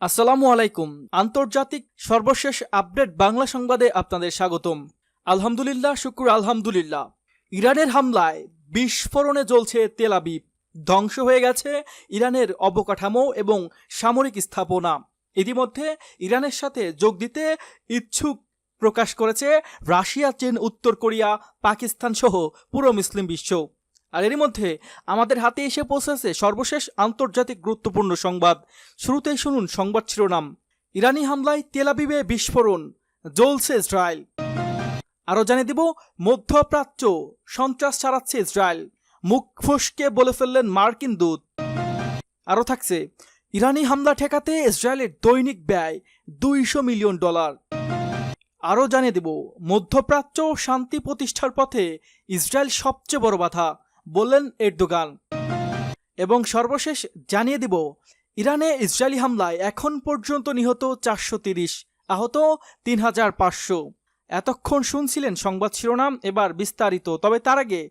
আসসালামু আলাইকুম। আন্তর্জাতিক সর্বশেষ আপডেট বাংলা সংবাদে আপনাদের স্বাগতম। আলহামদুলিল্লাহ, শুক্র আলহামদুলিল্লাহ। ইরানের হামলায় বিস্ফোরণে জ্বলছে তেল আবিব। ধ্বংস হয়ে গেছে ইরানের অবকাঠামো এবং সামরিক স্থাপনা। ইতিমধ্যে ইরানের সাথে যোগ দিতে ইচ্ছুক প্রকাশ করেছে রাশিয়া, চীন, উত্তর কোরিয়া, পাকিস্তান সহ পুরো মুসলিম বিশ্ব। আর এরই মধ্যে আমাদের হাতে এসে পৌঁছেছে সর্বশেষ আন্তর্জাতিক গুরুত্বপূর্ণ সংবাদ। শুরুতেই শুনুন সংবাদ শিরোনাম। ইরানি হামলায় তেল আবিবে বিস্ফোরণ, জ্বলছে ইসরায়েল। আরও জানিয়ে দিব, মধ্যপ্রাচ্য সন্ত্রাস চালাচ্ছে ইসরায়েল, মুখ ফসকে বলে ফেললেন মার্কিন দূত। আরও থাকছে, ইরানি হামলা ঠেকাতে ইসরায়েলের দৈনিক ব্যয় $200 মিলিয়ন। আরও জানিয়ে দেব, মধ্যপ্রাচ্য শান্তি প্রতিষ্ঠার পথে ইসরায়েল সবচেয়ে বড় বাধা বললেন এরদোগান। এবং সর্বশেষ জানিয়ে দিব, ইরানে ইসরায়েলি হামলায় এখন পর্যন্ত নিহত 430, আহত 3500। এতক্ষণ শুনছিলেন সংবাদ শিরোনাম, এবার বিস্তারিত। তবে তার আগে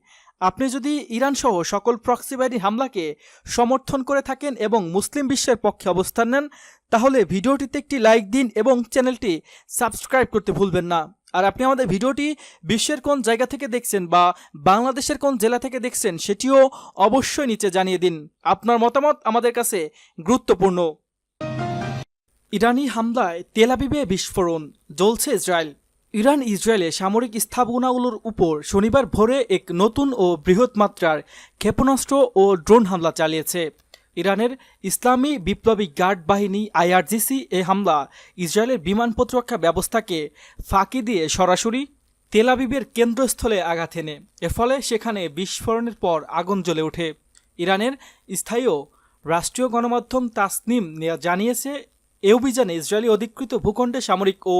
আপনি যদি ইরান সহ সকল প্রক্সি বাহিনীর হামলাকে সমর্থন করে থাকেন এবং মুসলিম বিশ্বের পক্ষে অবস্থান নেন, তাহলে ভিডিওটিতে একটি লাইক দিন এবং চ্যানেলটি সাবস্ক্রাইব করতে ভুলবেন না। আর আপনি আমাদের ভিডিওটি বিশ্বের কোন জায়গা থেকে দেখছেন বা বাংলাদেশের কোন জেলা থেকে দেখছেন সেটিও অবশ্যই নিচে জানিয়ে দিন। আপনার মতামত আমাদের কাছে গুরুত্বপূর্ণ। ইরানি হামলায় তেল আবিবে বিস্ফোরণ, জ্বলছে ইসরায়েল। ইরান ইসরায়েলে সামরিক স্থাপনাগুলোর উপর শনিবার ভোরে এক নতুন ও বৃহৎ মাত্রার ক্ষেপণাস্ত্র ও ড্রোন হামলা চালিয়েছে। ইরানের ইসলামী বিপ্লবী গার্ড বাহিনী IRGC এ হামলা ইসরায়েলের বিমান প্রতিরক্ষা ব্যবস্থাকে ফাঁকি দিয়ে সরাসরি তেল আবিবের কেন্দ্রস্থলে আঘাত এনে এর ফলে সেখানে বিস্ফোরণের পর আগুন জ্বলে ওঠে। ইরানের স্থায়ী রাষ্ট্রীয় গণমাধ্যম তাসনিম জানিয়েছে, এ অভিযানে ইসরায়েলি অধিকৃত ভূখণ্ডে সামরিক ও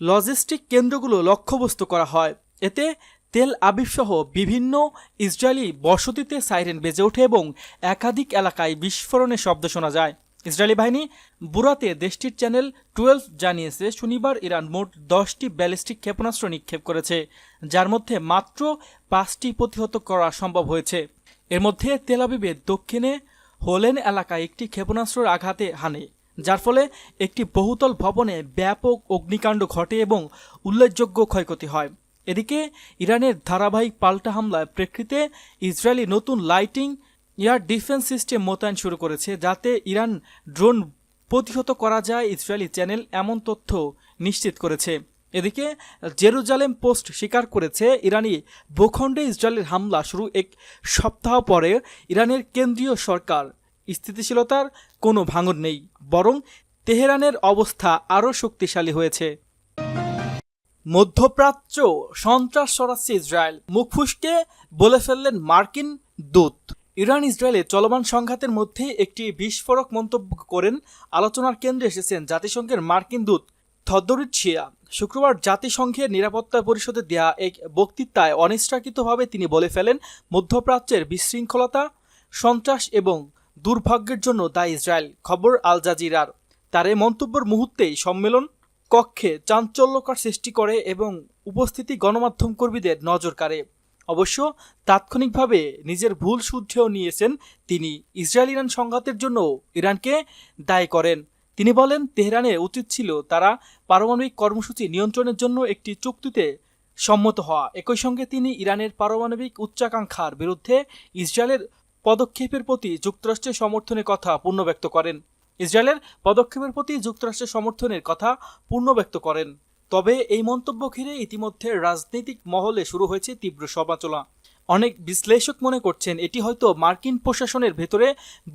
লজিস্টিক কেন্দ্রগুলো লক্ষ্যবস্তু করা হয়। এতে তেল আবিব সহ বিভিন্ন ইসরায়েলি বসতিতে সাইরেন বেজে ওঠে এবং একাধিক এলাকায় বিস্ফোরণের শব্দ শোনা যায়। ইসরায়েলি বাহিনী বুরাতে দেশটির চ্যানেল 12 জানিয়েছে, শনিবার ইরান মোট 10টি ব্যালিস্টিক ক্ষেপণাস্ত্র নিক্ষেপ করেছে, যার মধ্যে মাত্র 5টি প্রতিহত করা সম্ভব হয়েছে। এর মধ্যে তেল আবিবের দক্ষিণে হোলেন এলাকায় একটি ক্ষেপণাস্ত্রের আঘাতে হানে, যার ফলে একটি বহুতল ভবনে ব্যাপক অগ্নিকাণ্ড ঘটে এবং উল্লেখযোগ্য ক্ষয়ক্ষতি হয়। এদিকে ইরানের ধারাবাহিক পাল্টা হামলার প্রেক্ষিতে ইসরায়েলি নতুন লাইটিং এয়ার ডিফেন্স সিস্টেম মোতায়েন শুরু করেছে, যাতে ইরান ড্রোন প্রতিহত করা যায়। ইসরায়েলি চ্যানেল এমন তথ্য নিশ্চিত করেছে। এদিকে জেরুজালেম পোস্ট স্বীকার করেছে, ইরানি ভূখণ্ডে ইসরায়েলের হামলা শুরু এক সপ্তাহ পরে ইরানের কেন্দ্রীয় সরকার স্থিতিশীলতার কোনো ভাঙন নেই, বরং তেহরানের অবস্থা আরও শক্তিশালী হয়েছে। মধ্যপ্রাচ্য সন্ত্রাস ছড়াচ্ছে ইসরায়েল, মুখ ফুসকে বলে ফেললেন মার্কিন দূত। ইরান ইসরায়েলে চলমান সংঘাতের মধ্যে একটি বিস্ফোরক মন্তব্য করেন আলোচনার কেন্দ্রে এসেছেন জাতিসংঘের মার্কিন দূত থদরিট শিয়া। শুক্রবার জাতিসংঘের নিরাপত্তা পরিষদে দেয়া এক বক্তৃতায় অনিচ্ছাকৃতভাবে তিনি বলে ফেলেন, মধ্যপ্রাচ্যের বিশৃঙ্খলতা, সন্ত্রাস এবং দুর্ভাগ্যের জন্য দায়ী ইসরায়েল। খবর আল জাজিরার। তার এই মন্তব্যের মুহূর্তেই সম্মেলন কক্ষে চাঞ্চল্যকর সৃষ্টি করে এবং উপস্থিতি গণমাধ্যম কর্মীদের নজর কাড়ে। অবশ্য তাৎক্ষণিকভাবে নিজের ভুল শুধরেও নিয়েছেন তিনি। ইসরায়েল ইরান সংঘাতের জন্য ইরানকে দায়ী করেন। তিনি বলেন, তেহরানের উচিত ছিল তারা পারমাণবিক কর্মসূচি নিয়ন্ত্রণের জন্য একটি চুক্তিতে সম্মত হওয়া। একই সঙ্গে তিনি ইরানের পারমাণবিক উচ্চাকাঙ্ক্ষার বিরুদ্ধে ইসরায়েলের পদক্ষেপের প্রতি যুক্তরাষ্ট্রের সমর্থনের কথা পুনর্ব্যক্ত করেন। তবে এই মন্তব্য ঘিরে ইতিমধ্যে রাজনৈতিক মহলে শুরু হয়েছে তীব্র সমালোচনা। অনেক বিশ্লেষক মনে করছেন এটি হয়তো মার্কিন প্রশাসনের ভেতরে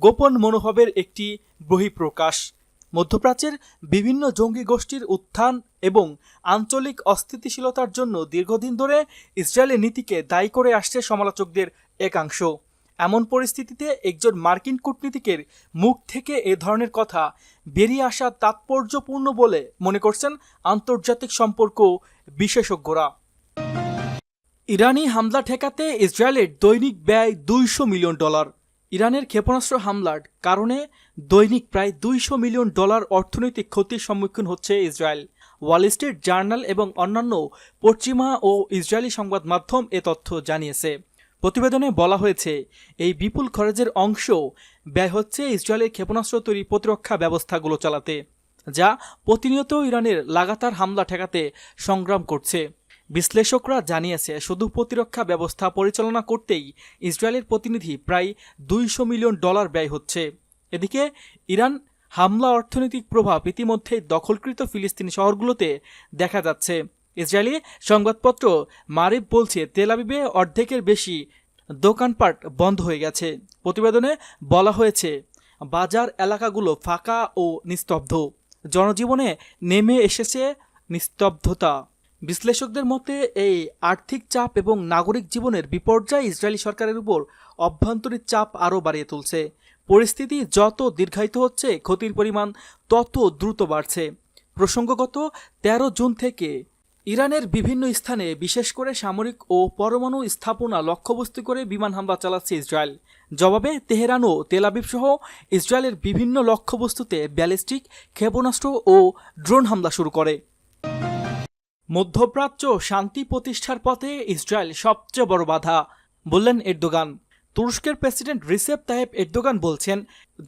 গোপন মনোভাবের একটি বহিঃপ্রকাশ। মধ্যপ্রাচ্যের বিভিন্ন জঙ্গি গোষ্ঠীর উত্থান এবং আঞ্চলিক অস্থিতিশীলতার জন্য দীর্ঘদিন ধরে ইসরায়েলের নীতিকে দায়ী করে আসছে সমালোচকদের একাংশ। এমন পরিস্থিতিতে একজন মার্কিন কূটনীতিকের মুখ থেকে এ ধরনের কথা বেরিয়ে আসা তাৎপর্যপূর্ণ বলে মনে করছেন আন্তর্জাতিক সম্পর্ক বিশেষজ্ঞরা। ইরানি হামলা ঠেকাতে ইসরায়েলের দৈনিক ব্যয় $200 মিলিয়ন। ইরানের ক্ষেপণাস্ত্র হামলার কারণে দৈনিক প্রায় $200 মিলিয়ন অর্থনৈতিক ক্ষতির সম্মুখীন হচ্ছে ইসরায়েল। ওয়াল স্ট্রিট জার্নাল এবং অন্যান্য পশ্চিমা ও ইসরায়েলি সংবাদ মাধ্যম এ তথ্য জানিয়েছে। প্রতিবেদনে বলা হয়েছে এই বিপুল খরচের অংশ ব্যয় হচ্ছে ইসরায়েলের ক্ষেপণাস্ত্র তৈরি প্রতিরক্ষা ব্যবস্থাগুলো চালাতে, যা প্রতিনিয়ত ইরানের লাগাতার হামলা ঠেকাতে সংগ্রাম করছে। বিশ্লেষকরা জানিয়েছে শুধু প্রতিরক্ষা ব্যবস্থা পরিচালনা করতেই ইসরায়েলের প্রতিনিধি প্রায় $200 মিলিয়ন ব্যয় হচ্ছে। এদিকে ইরান হামলা অর্থনৈতিক প্রভাব ইতিমধ্যেই দখলকৃত ফিলিস্তিনি শহরগুলোতে দেখা যাচ্ছে। ইসরায়েলি সংবাদপত্র মারিফ বলছে তেল আবিবে অর্ধেকের বেশি দোকানপাট বন্ধ হয়ে গেছে। প্রতিবেদনে বলা হয়েছে বাজার এলাকাগুলো ফাঁকা ও নিস্তব্ধ, জনজীবনে নেমে এসেছে নিস্তব্ধতা। বিশ্লেষকদের মতে এই আর্থিক চাপ এবং নাগরিক জীবনের বিপর্যয় ইসরায়েলি সরকারের উপর অভ্যন্তরীণ চাপ আরও বাড়িয়ে তুলছে। পরিস্থিতি যত দীর্ঘায়িত হচ্ছে ক্ষতির পরিমাণ তত দ্রুত বাড়ছে। প্রসঙ্গগত 13 জুন থেকে ইরানের বিভিন্ন স্থানে বিশেষ করে সামরিক ও পরমাণু স্থাপনা লক্ষ্যবস্তু করে বিমান হামলা চালাচ্ছে ইসরায়েল। জবাবে তেহরান ও তেল আবিব সহ ইসরায়েলের বিভিন্ন লক্ষ্যবস্তুতে ব্যালিস্টিক ক্ষেপণাস্ত্র ও ড্রোন হামলা শুরু করে। মধ্যপ্রাচ্য শান্তি প্রতিষ্ঠার পথে ইসরায়েল সবচেয়ে বড় বাধা, বললেন এরদোগান। তুরস্কের প্রেসিডেন্ট রিসেপ তাইয়েপ এরদোগান বলছেন,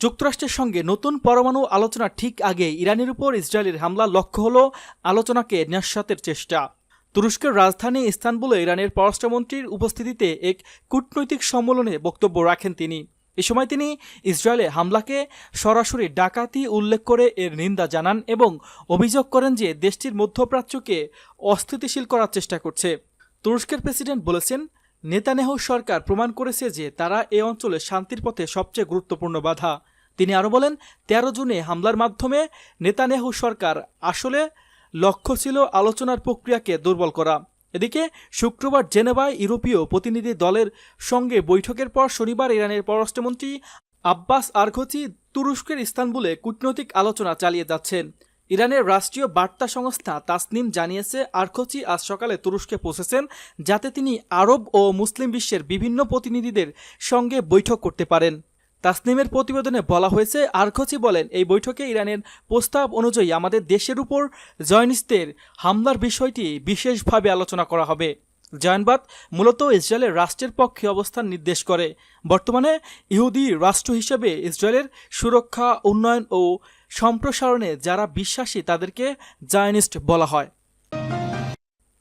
যুক্তরাষ্ট্রের সঙ্গে নতুন পরমাণু আলোচনা ঠিক আগে ইরানের উপর ইসরায়েলের হামলা লক্ষ্য হল আলোচনাকে ন্যাসসাতের চেষ্টা। তুরস্কের রাজধানী ইস্তানবুলে ইরানের পররাষ্ট্রমন্ত্রীর উপস্থিতিতে এক কূটনৈতিক সম্মেলনে বক্তব্য রাখেন তিনি। এ সময় তিনি ইসরায়েলে হামলাকে সরাসরি ডাকাতি উল্লেখ করে এর নিন্দা জানান এবং অভিযোগ করেন যে দেশটির মধ্যপ্রাচ্যকে অস্থিতিশীল করার চেষ্টা করছে। তুরস্কের প্রেসিডেন্ট বলেছেন, নেতানিয়াহু সরকার প্রমাণ করেছে যে তারা এ অঞ্চলে শান্তির পথে সবচেয়ে গুরুত্বপূর্ণ বাধা। তিনি আরও বলেন, 13 জুনে হামলার মাধ্যমে নেতানিয়াহু সরকার আসলে লক্ষ্য ছিল আলোচনার প্রক্রিয়াকে দুর্বল করা। এদিকে শুক্রবার জেনেভায় ইউরোপীয় প্রতিনিধি দলের সঙ্গে বৈঠকের পর শনিবার ইরানের পররাষ্ট্রমন্ত্রী আব্বাস আরঘচি তুরস্কের ইস্তানবুলে কূটনৈতিক আলোচনা চালিয়ে যাচ্ছেন। ইরানের রাষ্ট্রীয় বার্তা সংস্থা তাসনিম জানিয়েছে আরঘচি আজ সকালে তুরস্কে পৌঁছেছেন যাতে তিনি আরব ও মুসলিম বিশ্বের বিভিন্ন প্রতিনিধিদের সঙ্গে বৈঠক করতে পারেন। তাসনিমের প্রতিবেদনে বলা হয়েছে, আরঘচি বলেন, এই বৈঠকে ইরানের প্রস্তাব অনুযায়ী আমাদের দেশের উপর জয়নিস্টদের হামলার বিষয়টি বিশেষভাবে আলোচনা করা হবে। জয়নবাদ মূলত ইসরায়েলের রাষ্ট্রের পক্ষে অবস্থান নির্দেশ করে। বর্তমানে ইহুদি রাষ্ট্র হিসেবে ইসরায়েলের সুরক্ষা, উন্নয়ন ও সম্প্রসারণে যারা বিশ্বাসী তাদেরকে জায়নিস্ট বলা হয়।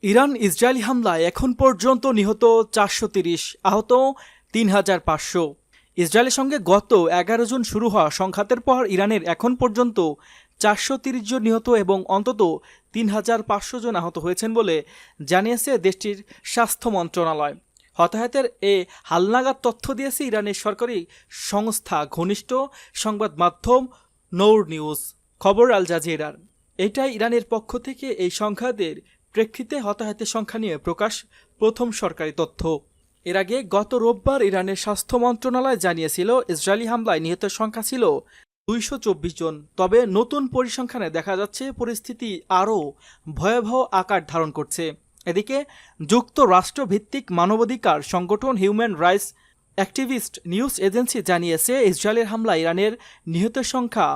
ইরান ইসরায়েলি হামলায় এখন পর্যন্ত নিহত 430, আহত 3500। ইসরায়েলের সঙ্গে গত 11 জুন শুরু হওয়া সংঘাতের পর ইরানের এখন পর্যন্ত 430 জন নিহত এবং অন্তত 3500 জন আহত হয়েছেন বলে জানিয়েছে দেশটির স্বাস্থ্য মন্ত্রণালয়। হতাহতের এ হালনাগাদ তথ্য দিয়েছে ইরানের সরকারি সংস্থা ঘনিষ্ঠ সংবাদ মাধ্যম নৌর নিউজ, খবর আল জাজিরার। এটাই ইরানের পক্ষ থেকে এই সংঘাতের প্রেক্ষিতে হতাহতের সংখ্যা নিয়ে প্রকাশ প্রথম সরকারি তথ্য। এর আগে গত রোববার ইরানের স্বাস্থ্য মন্ত্রণালয় জানিয়েছিল ইসরায়েলি হামলায় নিহতের সংখ্যা ছিল 224 জন। তবে নতুন পরিসংখ্যানে দেখা যাচ্ছে পরিস্থিতি আরও ভয়াবহ আকার ধারণ করছে। এদিকে যুক্তরাষ্ট্রভিত্তিক মানবাধিকার সংগঠন human rights activist news agency জানিয়েছে ইসরায়েলের হামলায় ইরানের নিহতের সংখ্যা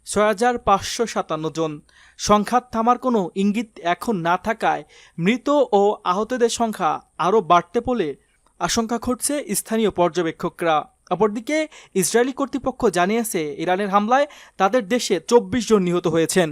6557 জন। সংঘাত থামার কোনো ইঙ্গিত এখন না থাকায় মৃত ও আহতদের সংখ্যা আরও বাড়তে বলে আশঙ্কা করছে স্থানীয় পর্যবেক্ষকরা। অপরদিকে ইসরায়েলি কর্তৃপক্ষ জানিয়েছে ইরানের হামলায় তাদের দেশে 24 জন নিহত হয়েছেন।